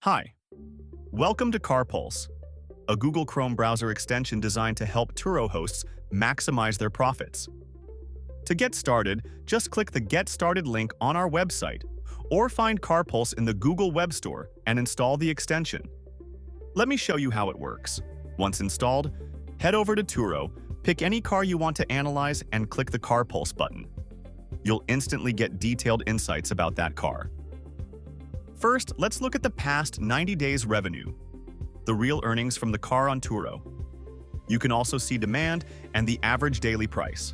Hi, welcome to CarPulse, a Google Chrome browser extension designed to help Turo hosts maximize their profits. To get started, just click the Get Started link on our website, or find CarPulse in the Google Web Store and install the extension. Let me show you how it works. Once installed, head over to Turo, pick any car you want to analyze, and click the CarPulse button. You'll instantly get detailed insights about that car. First, let's look at the past 90 days revenue, the real earnings from the car on Turo. You can also see demand and the average daily price.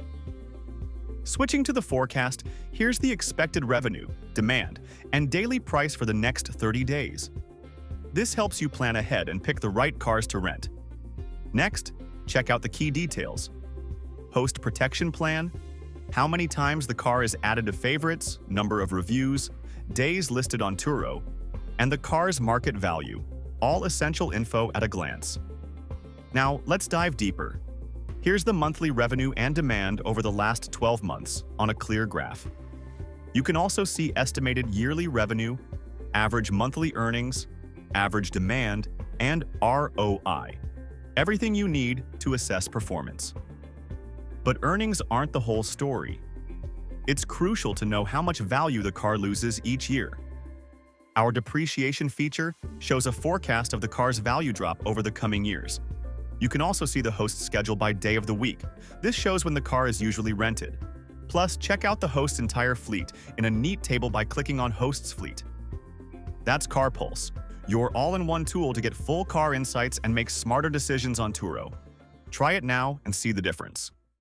Switching to the forecast, here's the expected revenue, demand, and daily price for the next 30 days. This helps you plan ahead and pick the right cars to rent. Next, check out the key details. Host protection plan, how many times the car is added to favorites, number of reviews, days listed on Turo, and the car's market value, all essential info at a glance. Now, let's dive deeper. Here's the monthly revenue and demand over the last 12 months on a clear graph. You can also see estimated yearly revenue, average monthly earnings, average demand, and ROI. Everything you need to assess performance. But earnings aren't the whole story. It's crucial to know how much value the car loses each year. Our depreciation feature shows a forecast of the car's value drop over the coming years. You can also see the host's schedule by day of the week. This shows when the car is usually rented. Plus, check out the host's entire fleet in a neat table by clicking on Host's Fleet. That's CarPulse, your all-in-one tool to get full car insights and make smarter decisions on Turo. Try it now and see the difference.